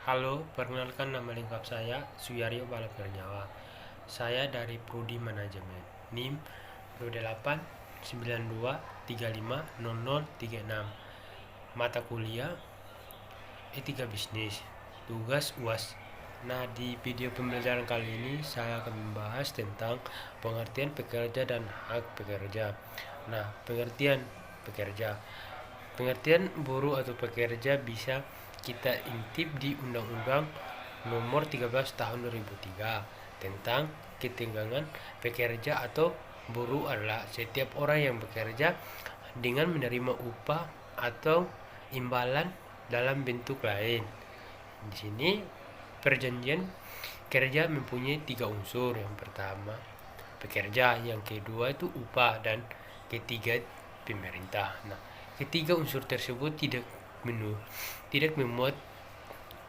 Halo, perkenalkan nama lengkap saya Suyaryo Balapernyawa. Saya dari Prodi Manajemen. NIM 28 92 35 0036. Mata kuliah Etika Bisnis. Tugas UAS. Nah, di video pembelajaran kali ini saya akan membahas tentang pengertian pekerja dan hak pekerja. Nah, pengertian pekerja. Pengertian buruh atau pekerja bisa kita intip di Undang-Undang Nomor 13 Tahun 2003 tentang ketegangan pekerja atau buruh adalah setiap orang yang bekerja dengan menerima upah atau imbalan dalam bentuk lain. Di sini perjanjian kerja mempunyai 3 unsur. Yang pertama pekerja, yang kedua itu upah, dan ketiga pemerintah. Nah, ketiga unsur tersebut tidak memuat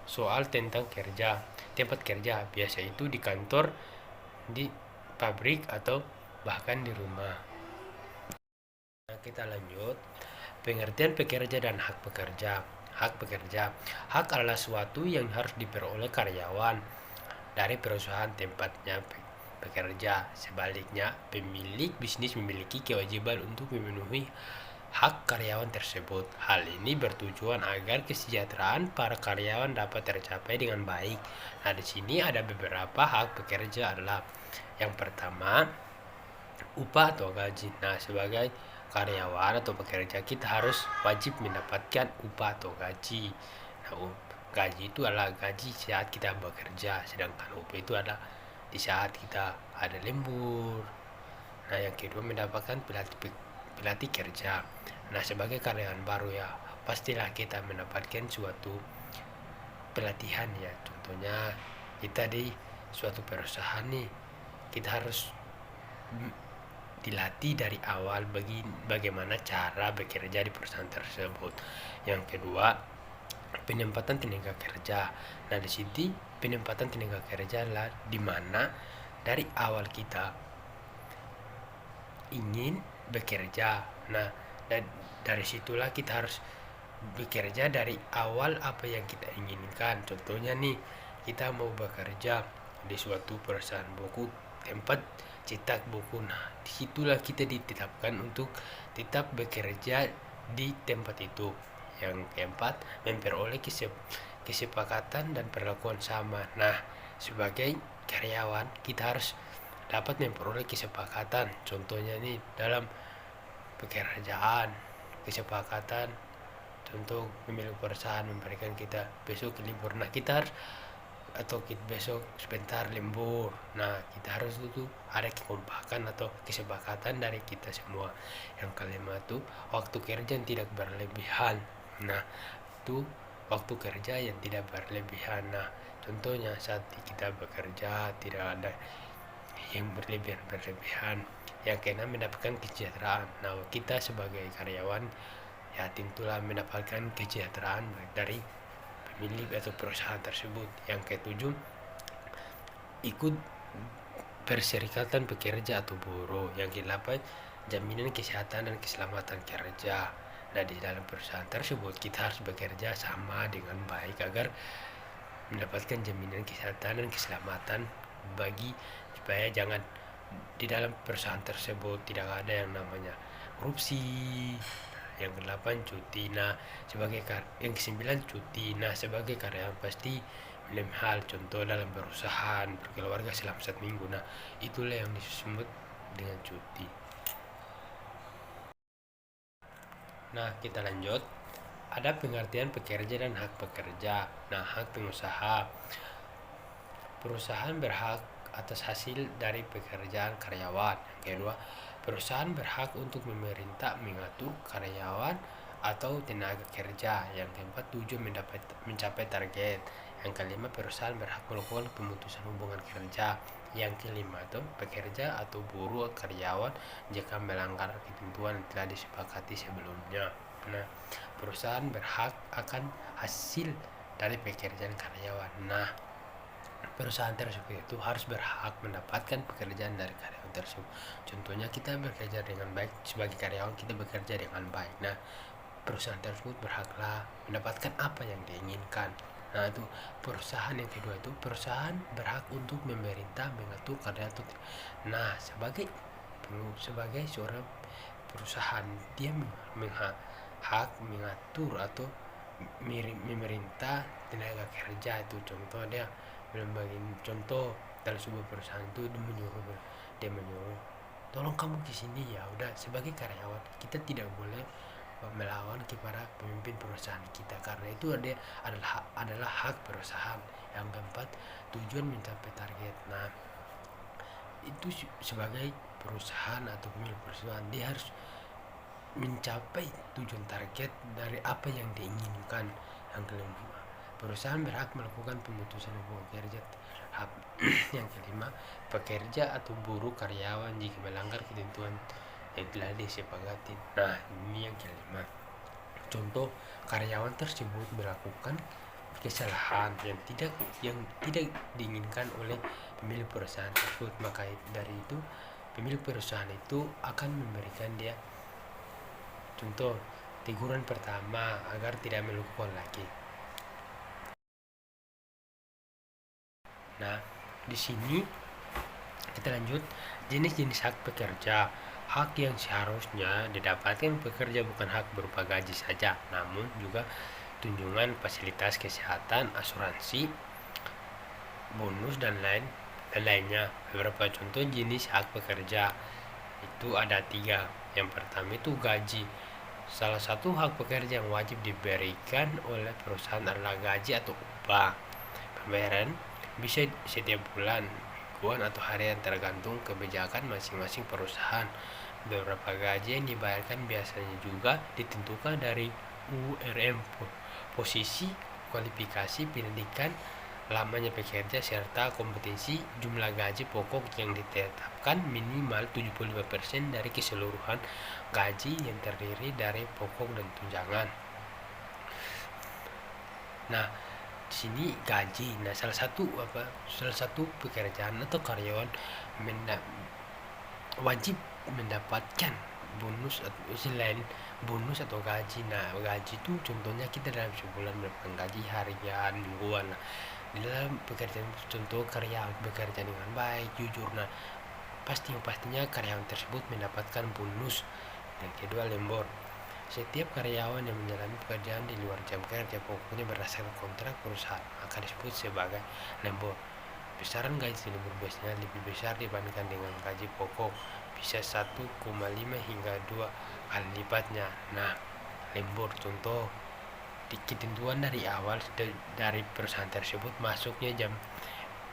soal tentang kerja, tempat kerja, biasa itu di kantor, di pabrik, atau bahkan di rumah. Nah, kita lanjut. Pengertian pekerja dan hak pekerja. Hak pekerja. Hak adalah suatu yang harus diperoleh karyawan dari perusahaan tempatnya bekerja. Sebaliknya, pemilik bisnis memiliki kewajiban untuk memenuhi hak karyawan tersebut. Hal ini bertujuan agar kesejahteraan para karyawan dapat tercapai dengan baik. Nah, di sini ada beberapa hak pekerja adalah yang pertama, upah atau gaji. Nah, sebagai karyawan atau pekerja kita harus wajib mendapatkan upah atau gaji. Nah, gaji itu adalah gaji saat kita bekerja, sedangkan upah itu adalah di saat kita ada lembur. Nah, yang kedua mendapatkan pelatih kerja. Nah, sebagai karyawan baru ya pastilah kita mendapatkan suatu pelatihan ya. Contohnya kita di suatu perusahaan nih, kita harus dilatih dari awal bagaimana cara bekerja di perusahaan tersebut. Yang kedua, penempatan tenaga kerja. Nah, di sini penempatan tenaga kerja adalah di mana dari awal kita ingin bekerja. Nah, dari situlah kita harus bekerja dari awal apa yang kita inginkan. Contohnya nih, kita mau bekerja di suatu perusahaan buku, tempat cetak buku. Nah, disitulah kita ditetapkan untuk tetap bekerja di tempat itu. Yang keempat, memperoleh kesepakatan dan perlakuan sama. Nah, sebagai karyawan kita harus dapat memperoleh kesepakatan. Contohnya nih dalam pekerjaan, kesepakatan contoh pemilik perusahaan memberikan kita besok libur. Nah, kita harus atau kita besok sebentar lembur. Nah, kita harus itu ada kekompakan atau kesepakatan dari kita semua. Yang kelima itu waktu kerja yang tidak berlebihan. Nah, itu waktu kerja yang tidak berlebihan. Nah, contohnya saat kita bekerja tidak ada yang berlebihan. Yang keenam mendapatkan kesejahteraan. Nah, kita sebagai karyawan ya tentulah mendapatkan kesejahteraan dari pemilik atau perusahaan tersebut. Yang ketujuh, ikut perserikatan pekerja atau buruh. Yang kedelapan, jaminan kesehatan dan keselamatan kerja. Nah, di dalam perusahaan tersebut kita harus bekerja sama dengan baik agar mendapatkan jaminan kesehatan dan keselamatan bagi supaya jangan di dalam perusahaan tersebut tidak ada yang namanya korupsi. Yang ke-8 cuti. Nah, yang ke-9 cuti. Nah, sebagai karyawan pasti dalam hal contoh dalam perusahaan berkeluarga selama 1 minggu. Nah, itulah yang disebut dengan cuti. Nah, kita lanjut. Ada pengertian pekerja dan hak pekerja. Nah, hak pengusaha. Perusahaan berhak atas hasil dari pekerjaan karyawan. Yang kedua, perusahaan berhak untuk memerintah mengatur karyawan atau tenaga kerja. Yang keempat, tujuan mencapai target. Yang kelima, perusahaan berhak melakukan pemutusan hubungan kerja. Yang kelima itu pekerja atau buruh karyawan jika melanggar ketentuan yang telah disepakati sebelumnya. Nah, perusahaan berhak akan hasil dari pekerjaan karyawan. Nah, perusahaan tersebut itu harus berhak mendapatkan pekerjaan dari karyawan tersebut. Contohnya kita bekerja dengan baik, sebagai karyawan kita bekerja dengan baik. Nah, perusahaan tersebut berhaklah mendapatkan apa yang diinginkan. Nah, itu perusahaan yang kedua itu perusahaan berhak untuk memerintah mengatur karya atau nah sebagai seorang perusahaan dia hak mengatur atau memerintah tenaga kerja. Itu contoh dia contoh dalam sebuah perusahaan itu dia menyuruh tolong kamu ke sini, ya udah sebagai karyawan kita tidak boleh melawan kepada pemimpin perusahaan kita karena itu adalah hak perusahaan. Yang keempat, tujuan mencapai target. Nah, itu sebagai perusahaan atau pemilik perusahaan dia harus mencapai tujuan target dari apa yang diinginkan. Yang kelima, perusahaan berhak melakukan pemutusan hubungan kerja. Yang kelima, pekerja atau buruh karyawan jika melanggar ketentuan yang telah disepakati. Nah, ini yang kelima. Contoh, karyawan tersebut melakukan kesalahan yang tidak diinginkan oleh pemilik perusahaan tersebut, maka dari itu pemilik perusahaan itu akan memberikan dia contoh teguran pertama agar tidak melakukan lagi. Nah, di sini kita lanjut jenis-jenis hak pekerja. Hak yang seharusnya didapatkan pekerja bukan hak berupa gaji saja, namun juga tunjangan, fasilitas kesehatan, asuransi, bonus dan lainnya. Beberapa contoh jenis hak pekerja itu ada 3. Yang pertama itu gaji. Salah satu hak pekerja yang wajib diberikan oleh perusahaan adalah gaji atau upah. Pembayaran bisa setiap bulan, mingguan atau harian tergantung kebijakan masing-masing perusahaan. Beberapa gaji yang dibayarkan biasanya juga ditentukan dari URM, posisi, kualifikasi, pendidikan, lamanya pekerja, serta kompetensi. Jumlah gaji pokok yang ditetapkan minimal 75% dari keseluruhan gaji yang terdiri dari pokok dan tunjangan. Nah, di sini gaji. Nah, salah satu pekerjaan atau karyawan wajib mendapatkan bonus atau selain bonus atau gaji. Nah, gaji itu contohnya kita dalam sebulan mendapatkan gaji harian, mingguan. Nah, di dalam pekerjaan contoh karyawan bekerja dengan baik, jujur, nah pastinya karyawan tersebut mendapatkan bonus. Yang kedua, lembur. Setiap karyawan yang menjalani pekerjaan di luar jam kerja pokoknya berdasarkan kontrak perusahaan akan disebut sebagai lembur. Besaran gaji lembur biasanya lebih besar dibandingkan dengan gaji pokok, bisa 1,5 hingga 2 kali lipatnya. Nah, lembur contoh ketentuan dari awal dari perusahaan tersebut masuknya jam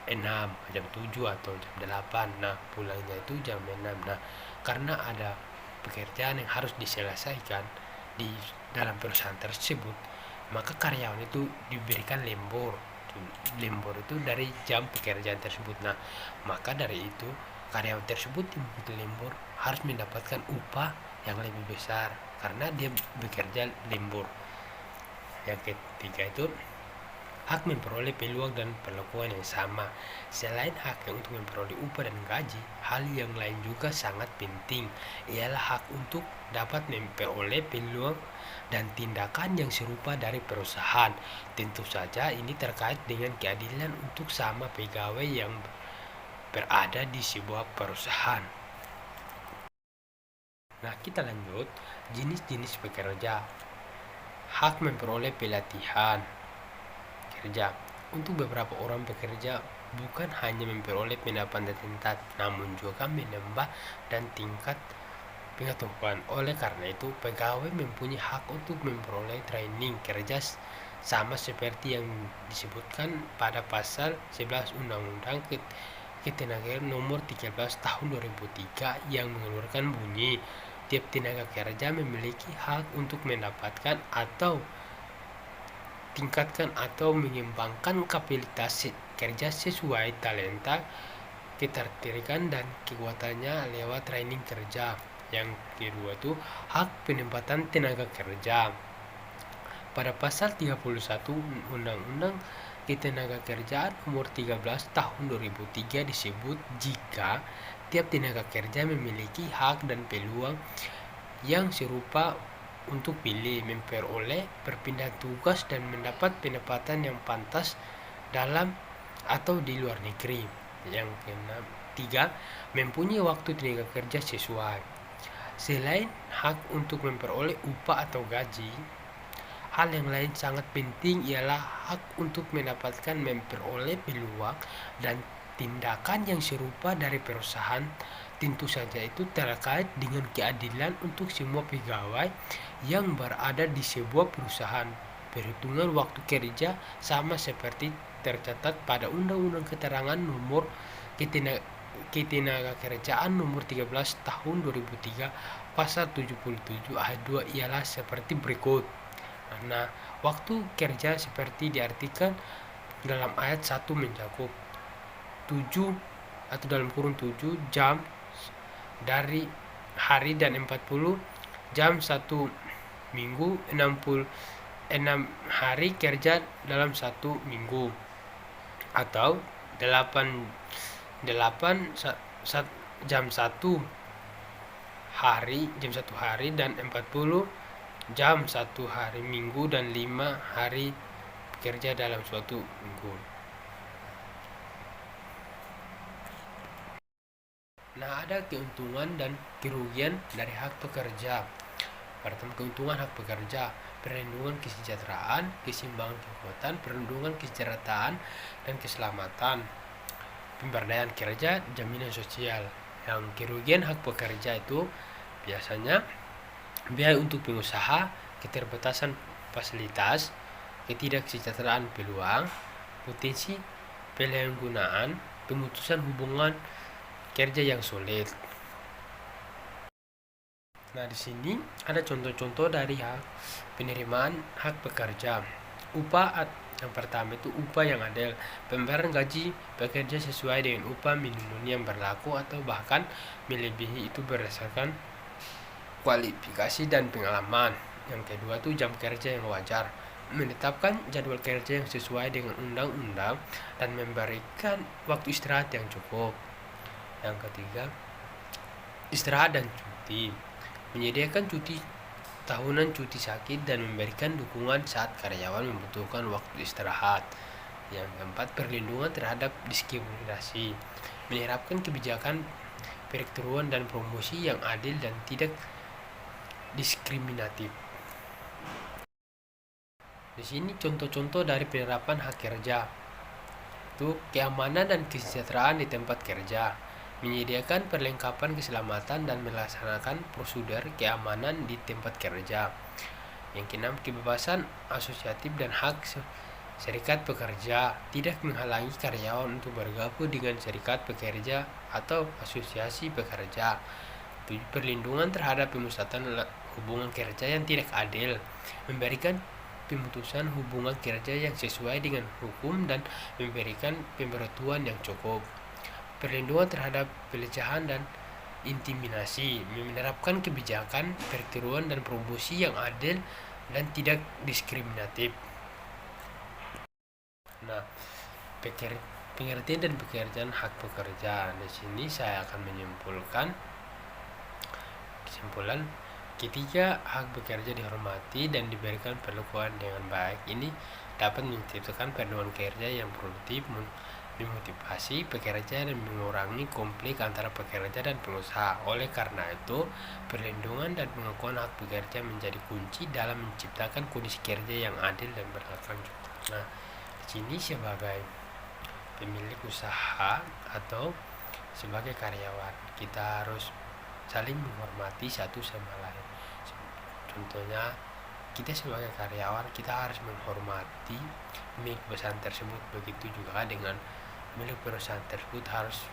6, jam 7 atau jam 8. Nah, pulangnya itu jam 6. Nah, karena ada pekerjaan yang harus diselesaikan di dalam perusahaan tersebut, maka karyawan itu diberikan lembur. Lembur itu dari jam pekerjaan tersebut. Nah, maka dari itu karyawan tersebut yang lembur harus mendapatkan upah yang lebih besar karena dia bekerja lembur. Yang ketiga itu hak memperoleh peluang dan perlakuan yang sama. Selain hak untuk memperoleh upah dan gaji, hal yang lain juga sangat penting, ialah hak untuk dapat memperoleh peluang dan tindakan yang serupa dari perusahaan. Tentu saja ini terkait dengan keadilan untuk sama pegawai yang berada di sebuah perusahaan. Nah, kita lanjut jenis-jenis pekerja. Hak memperoleh pelatihan kerja. Untuk beberapa orang pekerja bukan hanya memperoleh pendapatan tetap, namun juga menambah dan tingkat pengetahuan. Oleh karena itu, pegawai mempunyai hak untuk memperoleh training kerja sama seperti yang disebutkan pada pasal 11 Undang-Undang Ketenagakerjaan Nomor 13 Tahun 2003 yang mengeluarkan bunyi, tiap tenaga kerja memiliki hak untuk mendapatkan atau tingkatkan atau mengembangkan kapasitas kerja sesuai talenta, ketertarikan dan kekuatannya lewat training kerja. Yang kedua itu hak penempatan tenaga kerja. Pada pasal 31 Undang-Undang Ketenagakerjaan Nomor 13 Tahun 2003 disebut jika tiap tenaga kerja memiliki hak dan peluang yang serupa untuk pilih, memperoleh perpindahan tugas dan mendapat pendapatan yang pantas dalam atau di luar negeri. Yang ketiga, mempunyai waktu tenaga kerja sesuai. Selain hak untuk memperoleh upah atau gaji, hal yang lain sangat penting ialah hak untuk mendapatkan memperoleh peluang dan tindakan yang serupa dari perusahaan. Tentu saja itu terkait dengan keadilan untuk semua pegawai yang berada di sebuah perusahaan. Perhitungan waktu kerja sama seperti tercatat pada Undang-Undang Keterangan Nomor Ketenagakerjaan Nomor 13 Tahun 2003 Pasal 77 Ayat 2 ialah seperti berikut. Nah, waktu kerja seperti diartikan dalam ayat 1 mencakup 7 atau dalam kurung 7 jam dari hari dan 40 jam satu minggu, 66 hari kerja dalam satu minggu, atau 8 jam satu hari dan 40 jam satu hari minggu dan 5 hari kerja dalam suatu minggu. Nah, ada keuntungan dan kerugian dari hak pekerja. Pertama, keuntungan hak pekerja: perlindungan kesejahteraan, keseimbangan kekuatan, perlindungan kesejahteraan dan keselamatan, pemberdayaan kerja, jaminan sosial. Yang kerugian hak pekerja itu biasanya biaya untuk pengusaha, keterbatasan fasilitas, ketidaksejahteraan peluang, potensi penyalahgunaan, pemutusan hubungan kerja yang sulit. Nah, di sini ada contoh-contoh dari penerimaan hak pekerja. Upah yang pertama itu upah yang adil. Pembayaran gaji pekerja sesuai dengan upah minimum yang berlaku atau bahkan melebihi itu berdasarkan kualifikasi dan pengalaman. Yang kedua itu jam kerja yang wajar. Menetapkan jadwal kerja yang sesuai dengan undang-undang dan memberikan waktu istirahat yang cukup. Yang ketiga, istirahat dan cuti. Menyediakan cuti tahunan, cuti sakit, dan memberikan dukungan saat karyawan membutuhkan waktu istirahat. Yang keempat, perlindungan terhadap diskriminasi. Menerapkan kebijakan perekrutan dan promosi yang adil dan tidak diskriminatif. Di sini contoh-contoh dari penerapan hak kerja. Itu keamanan dan kesejahteraan di tempat kerja. Menyediakan perlengkapan keselamatan dan melaksanakan prosedur keamanan di tempat kerja. Yang keenam, kebebasan asosiatif dan hak serikat pekerja. Tidak menghalangi karyawan untuk bergabung dengan serikat pekerja atau asosiasi pekerja. Perlindungan terhadap pemusatan hubungan kerja yang tidak adil. Memberikan pemutusan hubungan kerja yang sesuai dengan hukum dan memberikan pemberitahuan yang cukup. Perlindungan terhadap pelecehan dan intimidasi. Menerapkan kebijakan perekrutan dan promosi yang adil dan tidak diskriminatif. Nah, pengertian dan pekerjaan hak pekerja. Di sini saya akan menyimpulkan kesimpulan. Ketika hak bekerja dihormati dan diberikan perlakuan dengan baik, ini dapat menciptakan peluang kerja yang produktif, memotivasi pekerja dan mengurangi konflik antara pekerja dan pengusaha. Oleh karena itu, perlindungan dan pengakuan hak pekerja menjadi kunci dalam menciptakan kondisi kerja yang adil dan berkelanjutan. Nah, di sini sebagai pemilik usaha atau sebagai karyawan, kita harus saling menghormati satu sama lain. Contohnya, kita sebagai karyawan, kita harus menghormati milik perusahaan tersebut. Begitu juga dengan milik perusahaan tersebut harus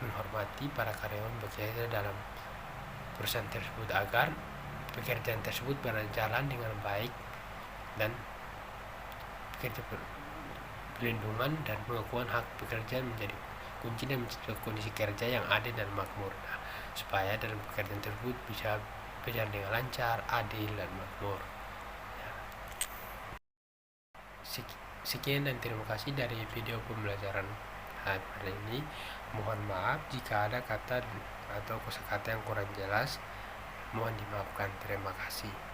menghormati para karyawan bekerja dalam perusahaan tersebut agar pekerjaan tersebut berjalan dengan baik dan perlindungan dan pengakuan hak pekerja menjadi kunci dan menciptakan kondisi kerja yang adil dan makmur. Supaya dalam pekerjaan tersebut bisa berjalan dengan lancar, adil, dan makmur. Sekian dan terima kasih dari video pembelajaran hari ini. Mohon maaf jika ada kata atau kosakata yang kurang jelas. Mohon dimaafkan. Terima kasih.